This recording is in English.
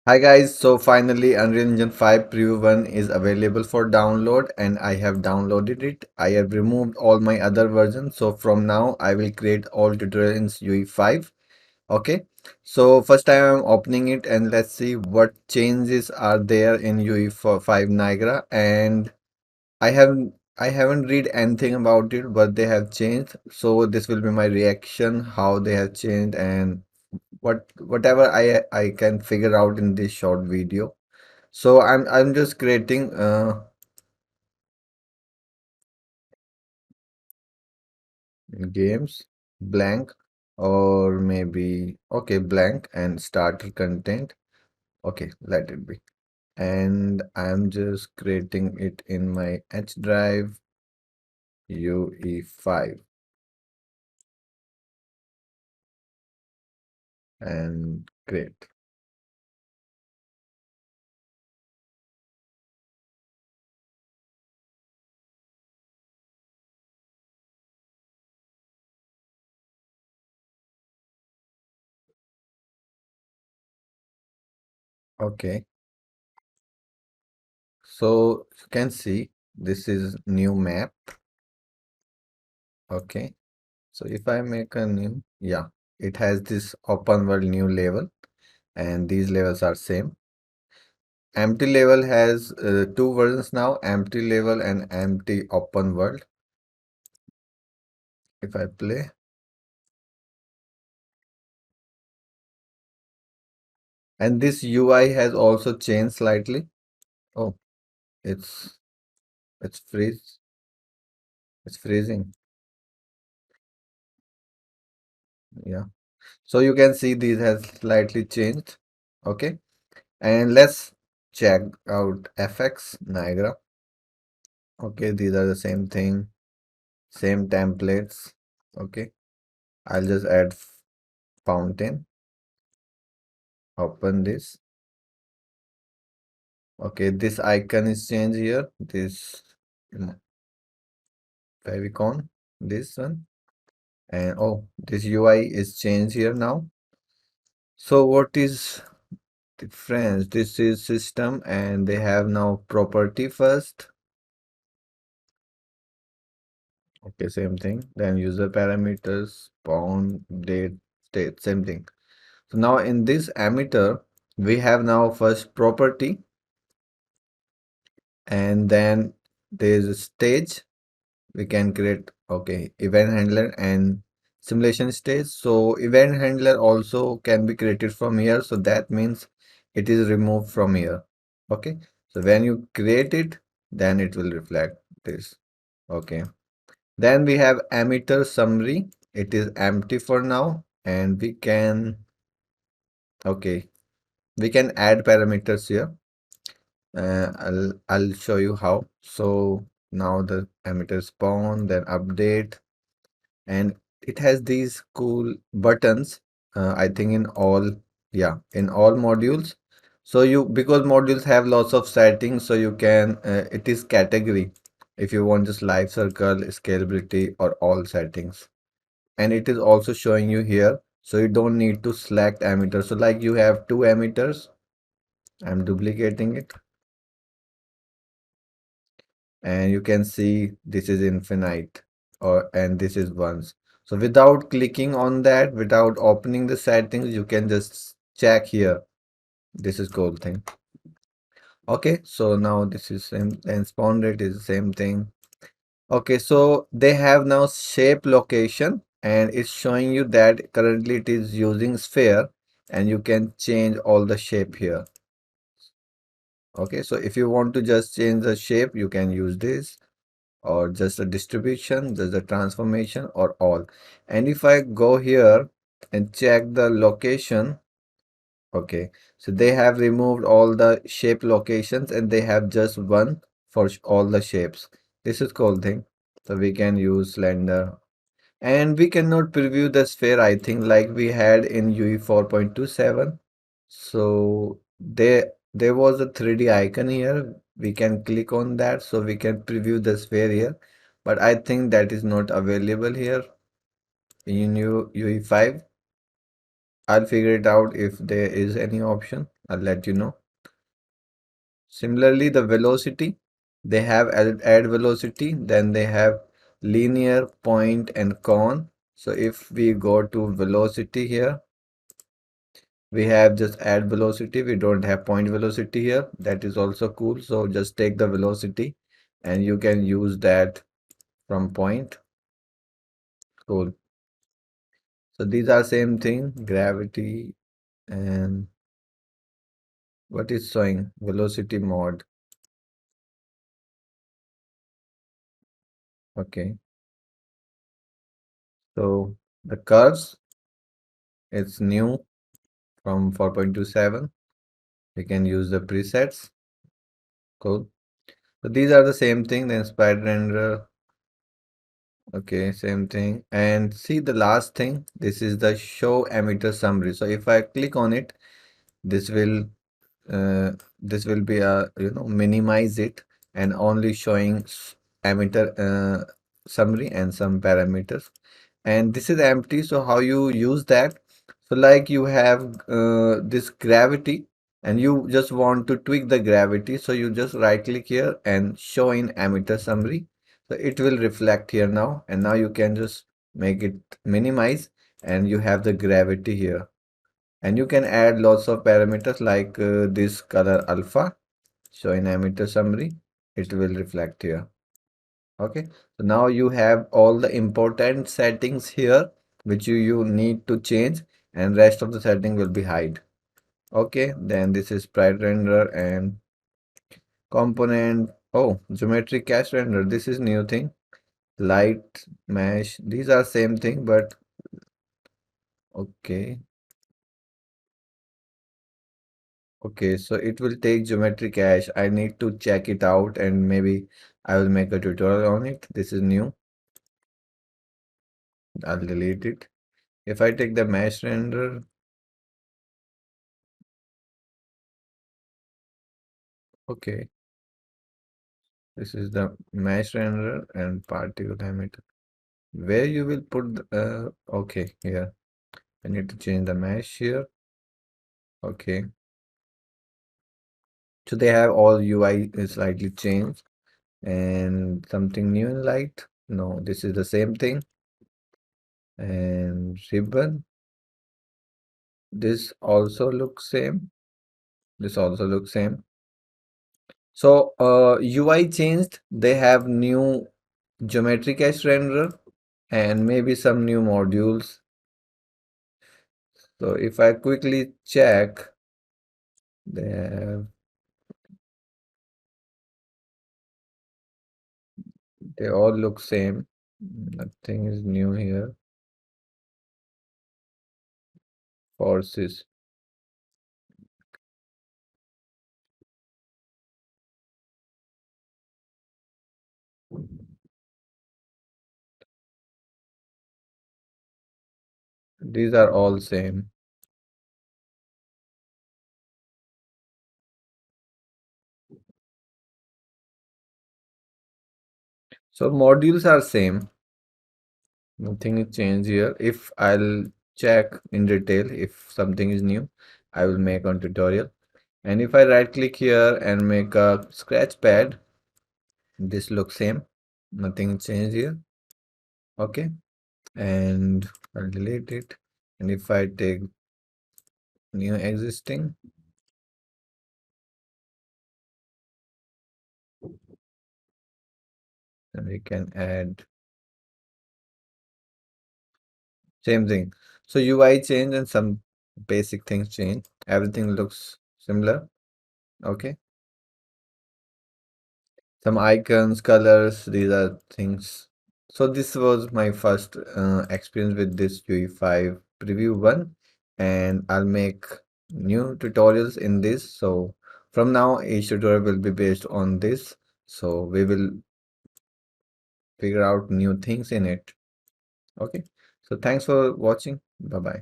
Hi guys, so finally Unreal Engine 5 Preview 1 is available for download and I have downloaded it. I have removed all my other versions. So from now I will create all tutorials in UE5. Okay, so first time I'm opening it and let's see what changes are there in UE5 Niagara. And I haven't I haven't read anything about it, but they have changed. So this will be my reaction, how they have changed and whatever I can figure out in this short video. So I'm just creating games blank or maybe okay blank and starter content. Okay, let it be. And I'm just creating it in my H drive UE5 and create. Okay, so you can see this is new map. Okay, so if I make a new, yeah, it has this open world new level and these levels are same. Empty level has two versions now, empty level and empty open world. If I play, and this UI has also changed slightly. Oh, it's it's freeze, it's freezing. Yeah. So you can see these has slightly changed. Okay. And let's check out FX Niagara. Okay, these are the same thing, same templates. Okay. I'll just add fountain, open this. Okay, this icon is changed here. This favicon, this one, and oh, this UI is changed here now. So what is difference? This is system, and they have now property first. Okay, same thing. Then user parameters, bound, date, state, same thing. So now in this emitter, we have now first property, and then there is a stage. We can create okay event handler and simulation stage. So event handler also can be created from here, so that means it is removed from here. Okay, so when you create it, then it will reflect this. Okay, then we have emitter summary. It is empty for now, and we can okay, we can add parameters here. I'll show you how. So now the emitter spawn, then update, and it has these cool buttons. I think in all, yeah, in all modules. So you because modules have lots of settings, so you can it is category if you want just live circle, scalability, or all settings. And it is also showing you here, so you don't need to select emitter. So like you have two emitters, I'm duplicating it, and you can see this is infinite or and this is once. So without clicking on that, without opening the settings, you can just check here. This is cool thing. Okay, so now this is same and spawn rate is the same thing. Okay, so they have now shape location and it's showing you that currently it is using sphere and you can change all the shape here. Okay, so if you want to just change the shape, you can use this or just a distribution, just a transformation or all. And if I go here and check the location, okay, so they have removed all the shape locations and they have just one for all the shapes. This is cool thing. So we can use slender and we cannot preview the sphere, I think, like we had in UE 4.27. So there was a 3D icon here. We can click on that so we can preview the sphere here. But I think that is not available here in UE5. I'll figure it out if there is any option. I'll let you know. Similarly, the velocity, they have add velocity, then they have linear, point, and cone. So if we go to velocity here, we have just add velocity. We don't have point velocity here. That is also cool. So just take the velocity and you can use that from point. Cool. So these are same thing, gravity and what is showing velocity mode. Okay. So the curves, it's new from 4.27. We can use the presets. Cool. So these are the same thing, then sprite renderer. Okay, same thing. And see the last thing, this is the show emitter summary. So if I click on it, this will be a minimize it and only showing emitter summary and some parameters. And this is empty. So how you use that? So like you have this gravity and you just want to tweak the gravity. So you just right click here and show in emitter summary. So it will reflect here now. And now you can just make it minimize and you have the gravity here. And you can add lots of parameters like this color alpha. So in emitter summary, it will reflect here. Okay, so now you have all the important settings here which you need to change, and rest of the setting will be hide. Okay, then this is sprite renderer and component. Oh, geometry cache render. This is new thing. Light mesh. These are same thing, but okay. Okay, so it will take geometry cache. I need to check it out and maybe I will make a tutorial on it. This is new. I'll delete it. If I take the mesh render, okay, this is the mesh render and particle emitter. Where you will put okay, here. I need to change the mesh here. Okay. So they have all UI is slightly changed and something new in light. No, this is the same thing. And ribbon. This also looks same. This also looks same. So UI changed. They have new geometry cache renderer and maybe some new modules. So if I quickly check, they have, they all look same. Nothing is new here. Forces. These are all same. So modules are same. Nothing is changed here. If I'll check in detail if something is new, I will make on tutorial. And if I right click here and make a scratch pad, this looks same. Nothing changed here. Okay. And I'll delete it. And if I take new existing, then we can add same thing. So UI change and some basic things change. Everything looks similar. Okay. Some icons, colors, these are things. So this was my first experience with this UE5 preview one, and I'll make new tutorials in this. So from now, each tutorial will be based on this. So we will figure out new things in it. Okay. So thanks for watching. Bye bye.